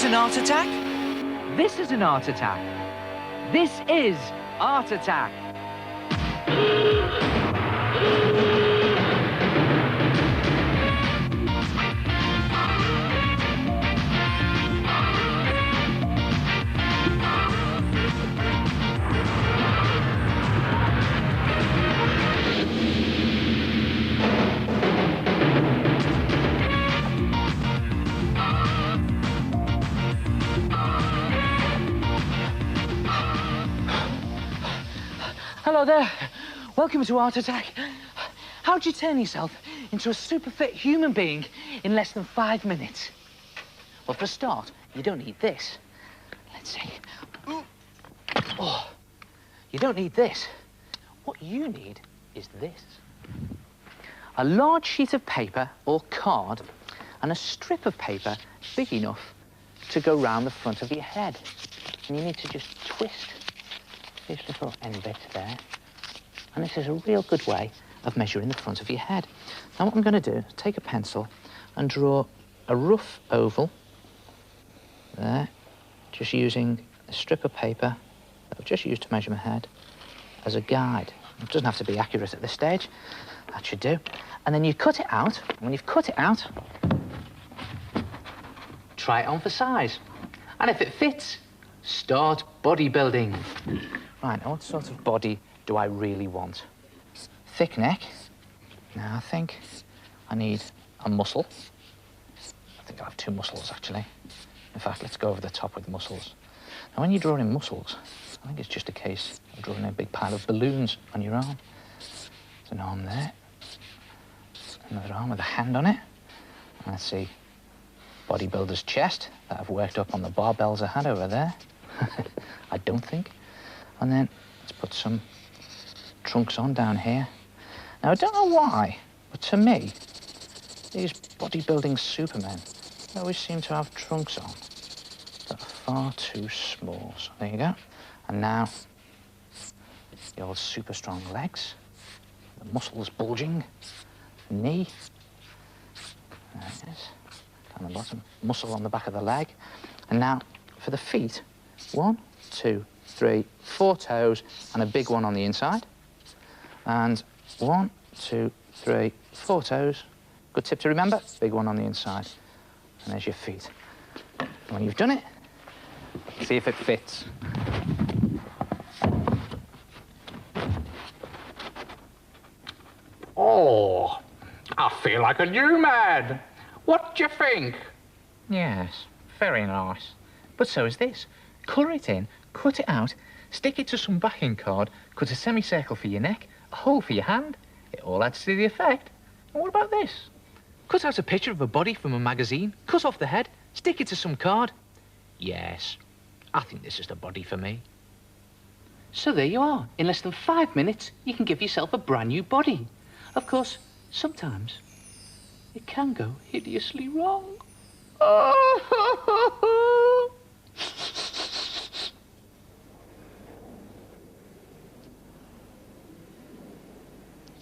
is an art attack? This is an art attack. This is art attack. Hello there. Welcome to Art Attack. How'd you turn yourself into a super fit human being in less than 5 minutes? Well, for a start, you don't need this. Let's see. Oh, you don't need this. What you need is this. A large sheet of paper or card and a strip of paper big enough to go round the front of your head. And you need to just twist this little end bit there. And this is a real good way of measuring the front of your head. Now what I'm going to do is take a pencil and draw a rough oval there, just using a strip of paper that I've just used to measure my head as a guide. It doesn't have to be accurate at this stage. That should do. And then you cut it out. And when you've cut it out, try it on for size. And if it fits, start bodybuilding. Right, now what sort of body do I really want? Thick neck. Now I think I need a muscle. I think I have 2 muscles, actually. In fact, let's go over the top with muscles. Now, when you're drawing muscles, I think it's just a case of drawing a big pile of balloons on your arm. There's an arm there. Another arm with a hand on it. And let's see, bodybuilder's chest that I've worked up on the barbells I had over there. I don't think. And then let's put some trunks on down here. Now, I don't know why, but to me, these bodybuilding supermen always seem to have trunks on that are far too small. So there you go. And now, the old super strong legs, the muscles bulging, knee, there it is, down the bottom, muscle on the back of the leg. And now, for the feet, 1, 2, 3, 4 toes, and a big one on the inside. And 1, 2, 3, 4 toes. Good tip to remember, big one on the inside. And there's your feet. And when you've done it, see if it fits. Oh, I feel like a new man. What do you think? Yes, very nice. But so is this. Colour it in, cut it out, stick it to some backing card, cut a semicircle for your neck, a hole for your hand. It all adds to the effect. And what about this? Cut out a picture of a body from a magazine, cut off the head, stick it to some card. Yes, I think this is the body for me. So there you are. In less than 5 minutes, you can give yourself a brand new body. Of course, sometimes it can go hideously wrong.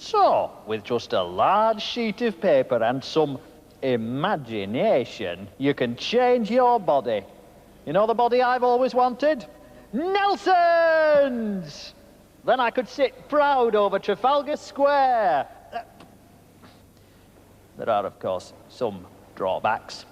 So, with just a large sheet of paper and some imagination, you can change your body. You know the body I've always wanted? Nelson's! Then I could sit proud over Trafalgar Square. There are, of course, some drawbacks.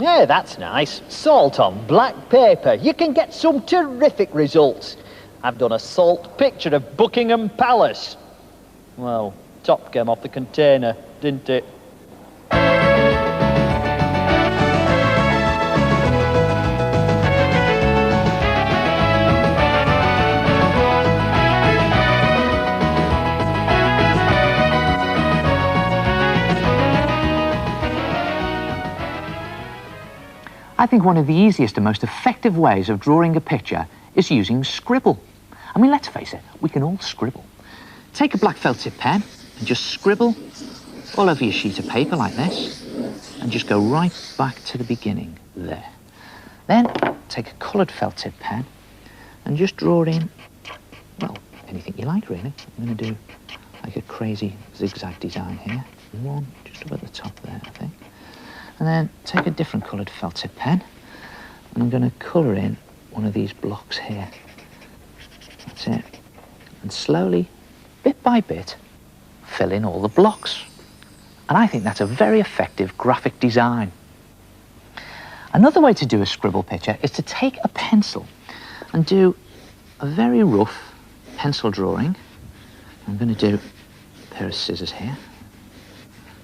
Yeah, that's nice. Salt on black paper. You can get some terrific results. I've done a salt picture of Buckingham Palace. Well, top came off the container, didn't it? I think one of the easiest and most effective ways of drawing a picture is using scribble. I mean, let's face it, we can all scribble. Take a black felt tip pen and just scribble all over your sheet of paper like this, and just go right back to the beginning there. Then take a coloured felt tip pen and just draw in, well, anything you like really. I'm going to do like a crazy zigzag design here. One just up at the top there, I think. And then take a different coloured felt tip pen, and I'm going to colour in one of these blocks here. That's it. And slowly, bit by bit, fill in all the blocks. And I think that's a very effective graphic design. Another way to do a scribble picture is to take a pencil and do a very rough pencil drawing. I'm going to do a pair of scissors here.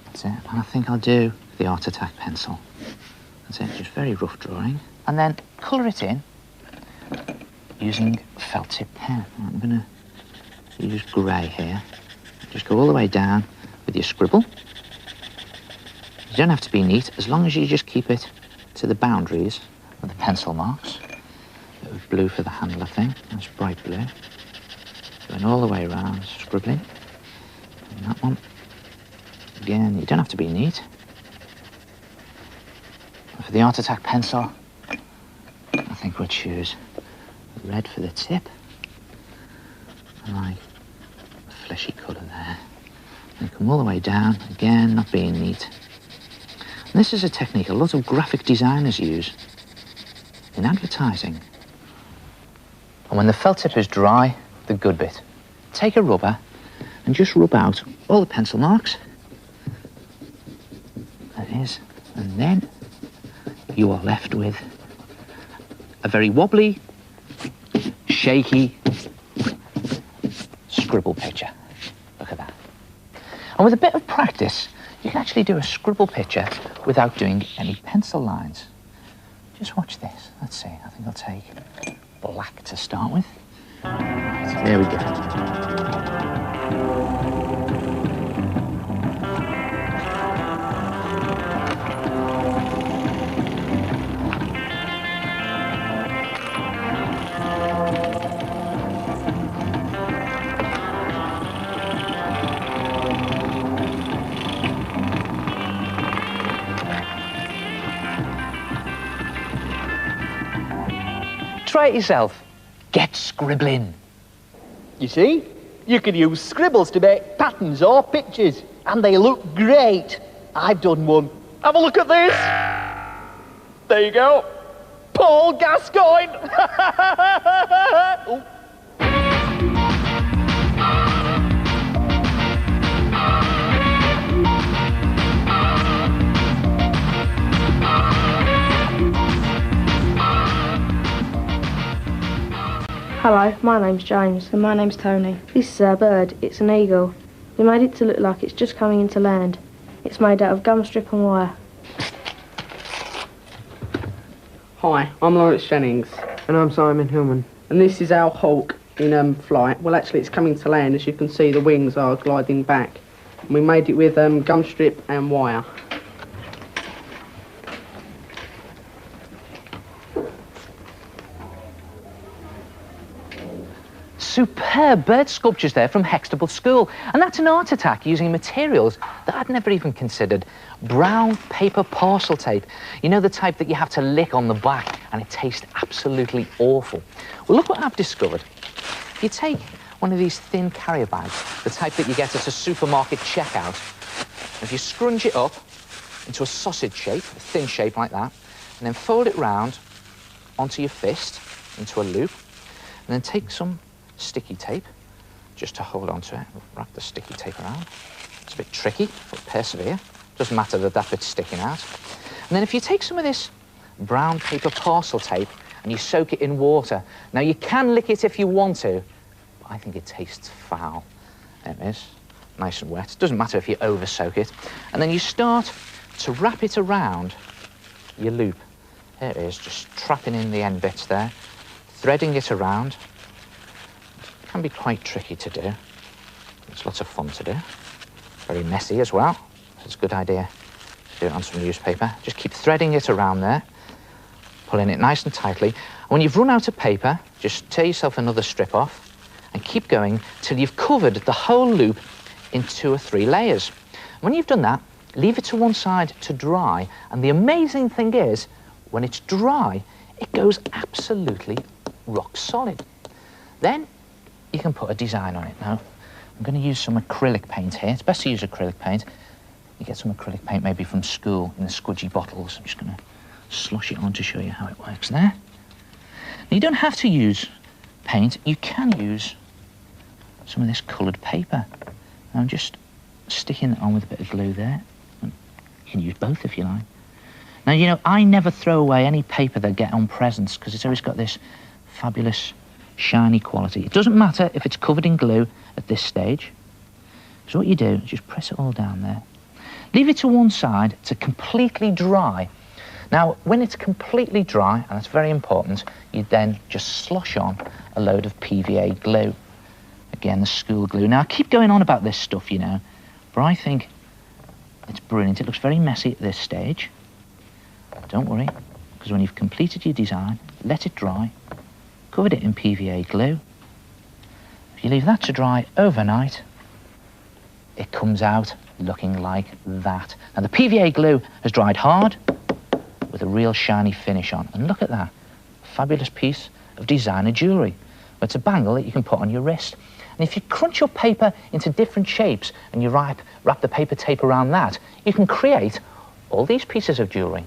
That's it. And I think I'll do the Art Attack pencil. That's it, just very rough drawing. And then colour it in using felt tip pen. I'm going to use grey here. Just go all the way down with your scribble. You don't have to be neat, as long as you just keep it to the boundaries of the pencil marks. A bit of blue for the handle, I think. That's bright blue. Going all the way around, scribbling. And that one. Again, you don't have to be neat. For the Art Attack pencil, I think we'll choose red for the tip. I like a fleshy colour there. And come all the way down, again, not being neat. And this is a technique a lot of graphic designers use in advertising. And when the felt tip is dry, the good bit, take a rubber and just rub out all the pencil marks. That is, and then you are left with a very wobbly, shaky scribble picture. Look at that. And with a bit of practice, you can actually do a scribble picture without doing any pencil lines. Just watch this. Let's see. I think I'll take black to start with. Right, there we go. Try it yourself. Get scribbling. You see? You can use scribbles to make patterns or pictures, and they look great. I've done one. Have a look at this. There you go. Paul Gascoigne. Oh. Hello, my name's James. And my name's Tony. This is our bird. It's an eagle. We made it to look like it's just coming into land. It's made out of gum strip and wire. Hi, I'm Lawrence Jennings. And I'm Simon Hillman. And this is our hawk in flight. Well, actually, it's coming to land. As you can see, the wings are gliding back. And we made it with gum strip and wire. Superb bird sculptures there from Hextable School. And that's an art attack using materials that I'd never even considered. Brown paper parcel tape. You know, the type that you have to lick on the back and it tastes absolutely awful. Well, look what I've discovered. You take one of these thin carrier bags, the type that you get at a supermarket checkout, and if you scrunch it up into a sausage shape, a thin shape like that, and then fold it round onto your fist into a loop, and then take some sticky tape just to hold on to it. Wrap the sticky tape around. It's a bit tricky, but persevere. Doesn't matter that that bit's sticking out. And then if you take some of this brown paper parcel tape and you soak it in water, now you can lick it if you want to, but I think it tastes foul. There it is, nice and wet. Doesn't matter if you over soak it. And then you start to wrap it around your loop. There it is, just trapping in the end bits there, threading it around. It can be quite tricky to do. It's lots of fun to do. Very messy as well. So it's a good idea to do it on some newspaper. Just keep threading it around there, pulling it nice and tightly. And when you've run out of paper, just tear yourself another strip off and keep going till you've covered the whole loop in 2 or 3 layers. When you've done that, leave it to one side to dry. And the amazing thing is, when it's dry, it goes absolutely rock solid. Then you can put a design on it. Now, I'm going to use some acrylic paint here. It's best to use acrylic paint. You get some acrylic paint maybe from school in the squidgy bottles. I'm just going to slosh it on to show you how it works there. Now, you don't have to use paint. You can use some of this coloured paper. Now, I'm just sticking it on with a bit of glue there. You can use both if you like. Now, you know, I never throw away any paper that I get on presents because it's always got this fabulous shiny quality. It doesn't matter if it's covered in glue at this stage. So what you do is just press it all down there. Leave it to one side to completely dry. Now, when it's completely dry, and that's very important, you then just slosh on a load of PVA glue. Again, the school glue. Now, I keep going on about this stuff, you know, but I think it's brilliant. It looks very messy at this stage. Don't worry, because when you've completed your design, let it dry, covered it in PVA glue. If you leave that to dry overnight, it comes out looking like that. Now, the PVA glue has dried hard with a real shiny finish on. And look at that, fabulous piece of designer jewellery. It's a bangle that you can put on your wrist. And if you crunch your paper into different shapes and you wrap the paper tape around that, you can create all these pieces of jewellery.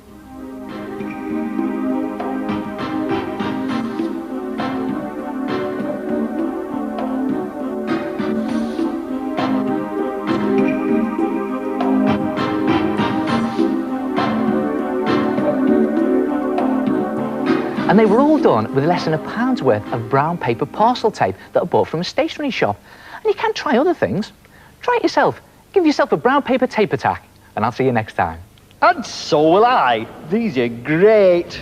And they were all done with less than £1 worth of brown paper parcel tape that I bought from a stationery shop. And you can try other things. Try it yourself. Give yourself a brown paper tape attack. And I'll see you next time. And so will I. These are great.